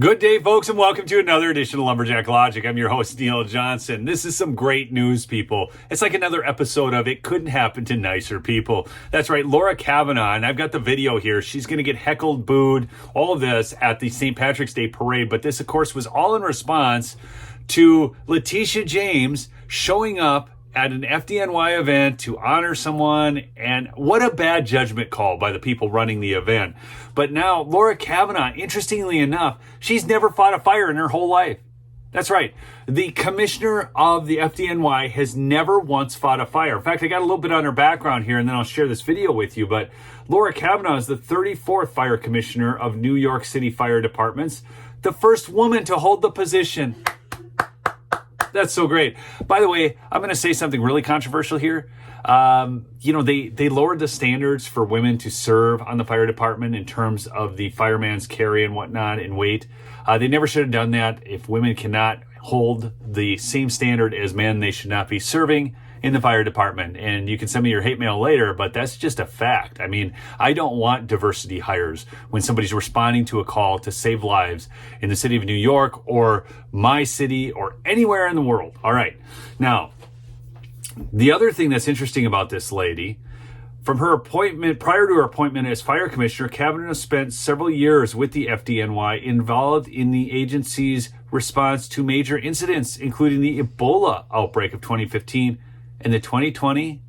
Good day, folks, and welcome to another edition of Lumberjack Logic. I'm your host, Neil Johnson. This is some great news, people. It's like another episode of It Couldn't Happen to Nicer People. That's right, Laura Kavanaugh, and I've got the video here. She's going to get heckled, booed, all of this at the St. Patrick's Day parade. But this, of course, was all in response to Letitia James showing up at an FDNY event to honor someone, and what a bad judgment call by the people running the event. But now, Laura Kavanaugh, interestingly enough, she's never fought a fire in her whole life. That's right. The commissioner of the FDNY has never once fought a fire. In fact, I got a little bit on her background here, and then I'll share this video with you. But Laura Kavanaugh is the 34th fire commissioner of New York City Fire Departments, the first woman to hold the position. That's so great. By the way, I'm going to say something really controversial here. They lowered the standards for women to serve on the fire department in terms of the fireman's carry and whatnot and weight. They never should have done that. If women cannot hold the same standard as men, they should not be serving in the fire department. And you can send me your hate mail later, but that's just a fact. I mean, I don't want diversity hires when somebody's responding to a call to save lives in the city of New York or my city or anywhere in the world. All right. Now, the other thing that's interesting about this lady, from her appointment, prior to her appointment as fire commissioner, Kavanaugh spent several years with the FDNY involved in the agency's response to major incidents, including the Ebola outbreak of 2015 and the 2020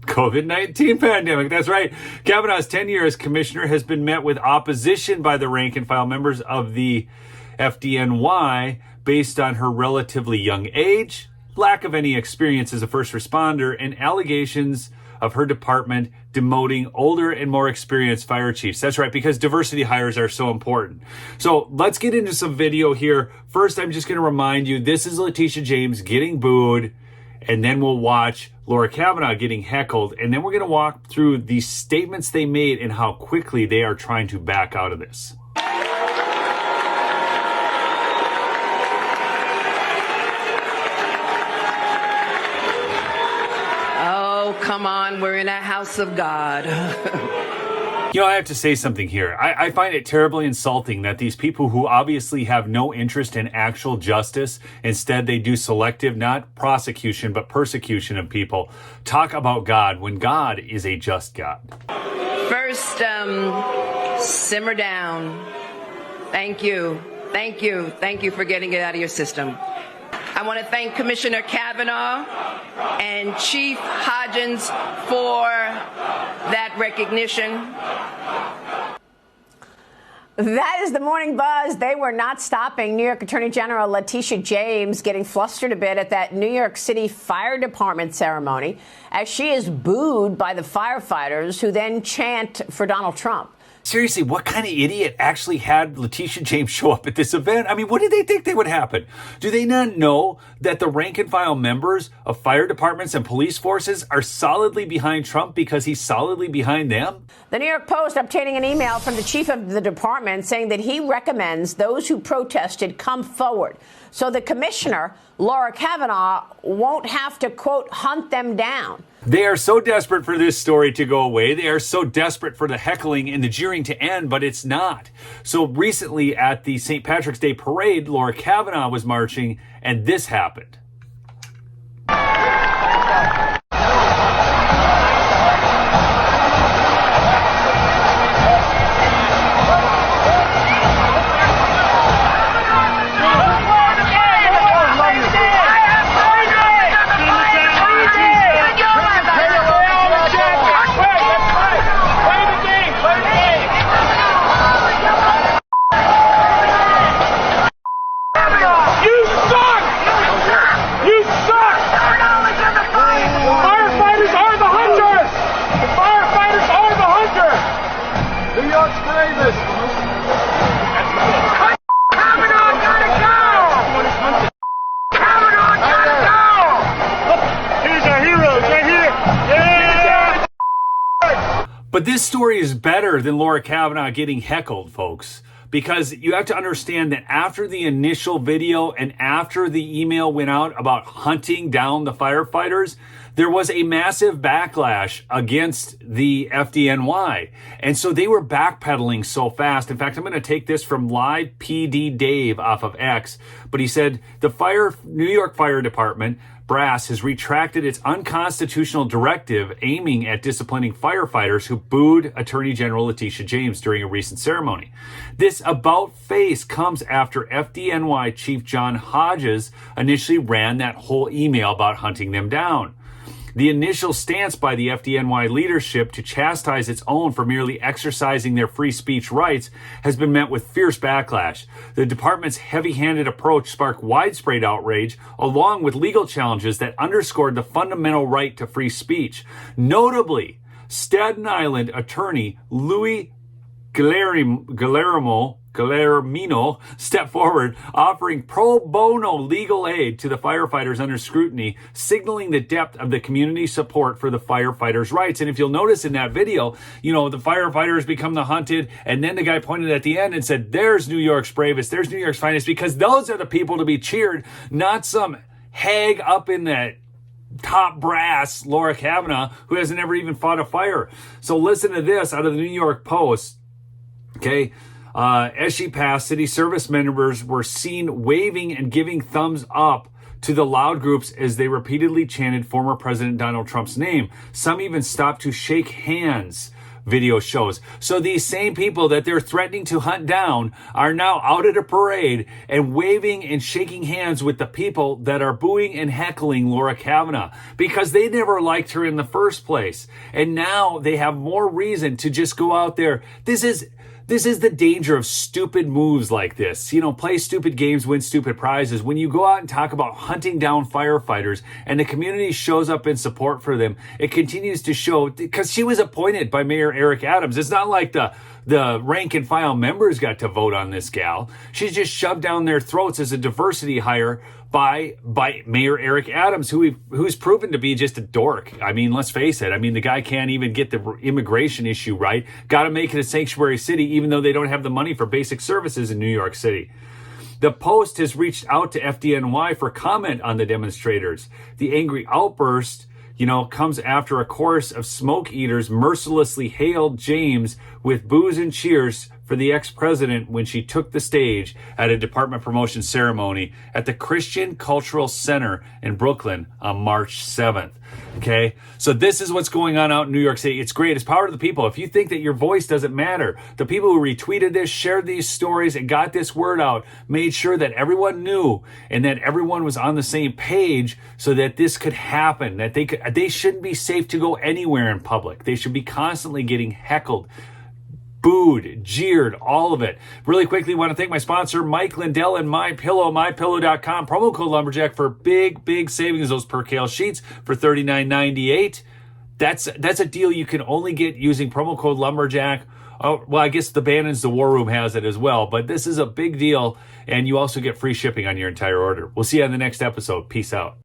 COVID-19 pandemic. That's right. Kavanaugh's tenure as commissioner has been met with opposition by the rank and file members of the FDNY based on her relatively young age, lack of any experience as a first responder, and allegations of her department demoting older and more experienced fire chiefs. That's right, because diversity hires are so important. So let's get into some video here. First, I'm just going to remind you, this is Letitia James getting booed, and then we'll watch Laura Kavanaugh getting heckled, and then we're going to walk through the statements they made and how quickly they are trying to back out of this. Oh, come on, we're in a house of God. I have to say something here. I find it terribly insulting that these people who obviously have no interest in actual justice, instead they do selective, not prosecution, but persecution of people, talk about God when God is a just God. First, simmer down. Thank you. Thank you. Thank you for getting it out of your system. I want to thank Commissioner Kavanaugh and Chief Hodgins for that recognition. That is the morning buzz. They were not stopping. New York Attorney General Letitia James getting flustered a bit at that New York City Fire Department ceremony as she is booed by the firefighters who then chant for Donald Trump. Seriously, what kind of idiot actually had Letitia James show up at this event? I mean, what did they think they would happen? Do they not know that the rank and file members of fire departments and police forces are solidly behind Trump because he's solidly behind them? The New York Post obtaining an email from the chief of the department saying that he recommends those who protested come forward so the commissioner, Laura Kavanaugh, won't have to, quote, hunt them down. They are so desperate for this story to go away. They are so desperate for the heckling and the jeering to end, but it's not. So recently at the St. Patrick's Day parade, Laura Kavanaugh was marching, and this happened. But this story is better than Laura Kavanaugh getting heckled, folks, because you have to understand that after the initial video and after the email went out about hunting down the firefighters, there was a massive backlash against the FDNY. And so they were backpedaling so fast. In fact, I'm going to take this from Live PD Dave off of X, but he said the New York Fire Department brass has retracted its unconstitutional directive aiming at disciplining firefighters who booed Attorney General Letitia James during a recent ceremony. This about face comes after FDNY Chief John Hodges initially ran that whole email about hunting them down. The initial stance by the FDNY leadership to chastise its own for merely exercising their free speech rights has been met with fierce backlash. The department's heavy-handed approach sparked widespread outrage, along with legal challenges that underscored the fundamental right to free speech. Notably, Staten Island attorney Louis Guillermino stepped forward, offering pro bono legal aid to the firefighters under scrutiny, signaling the depth of the community support for the firefighters' rights. And if you'll notice in that video, the firefighters become the hunted, and then the guy pointed at the end and said, there's New York's bravest, there's New York's finest, because those are the people to be cheered, not some hag up in that top brass, Laura Kavanaugh, who hasn't ever even fought a fire. So listen to this out of the New York Post. Okay. As she passed, city service members were seen waving and giving thumbs up to the loud groups as they repeatedly chanted former President Donald Trump's name. Some even stopped to shake hands, video shows. So these same people that they're threatening to hunt down are now out at a parade and waving and shaking hands with the people that are booing and heckling Laura Kavanaugh because they never liked her in the first place. And now they have more reason to just go out there. This is the danger of stupid moves like this. Play stupid games, win stupid prizes. When you go out and talk about hunting down firefighters and the community shows up in support for them, it continues to show, because she was appointed by Mayor Eric Adams. It's not like the rank and file members got to vote on this gal. She's just shoved down their throats as a diversity hire by Mayor Eric Adams, who's proven to be just a dork. I mean, let's face it. I mean, the guy can't even get the immigration issue right. Got to make it a sanctuary city, even though they don't have the money for basic services in New York City. The Post has reached out to FDNY for comment on the demonstrators. The angry outburst, comes after a chorus of smoke eaters mercilessly hailed James with boos and cheers for the ex-president when she took the stage at a department promotion ceremony at the Christian Cultural Center in Brooklyn on March 7th. Okay, so this is what's going on out in New York City. It's great. It's power to the people. If you think that your voice doesn't matter, the people who retweeted this, shared these stories, and got this word out, made sure that everyone knew and that everyone was on the same page so that this could happen, that they shouldn't be safe to go anywhere in public. They should be constantly getting heckled, booed, jeered, all of it. Really quickly, want to thank my sponsor, Mike Lindell and MyPillow, MyPillow.com. Promo code Lumberjack for big savings. Those percale sheets for $39.98. That's a deal you can only get using promo code Lumberjack. Oh, well, I guess the Bannon's The War Room has it as well, but this is a big deal, and you also get free shipping on your entire order. We'll see you on the next episode. Peace out.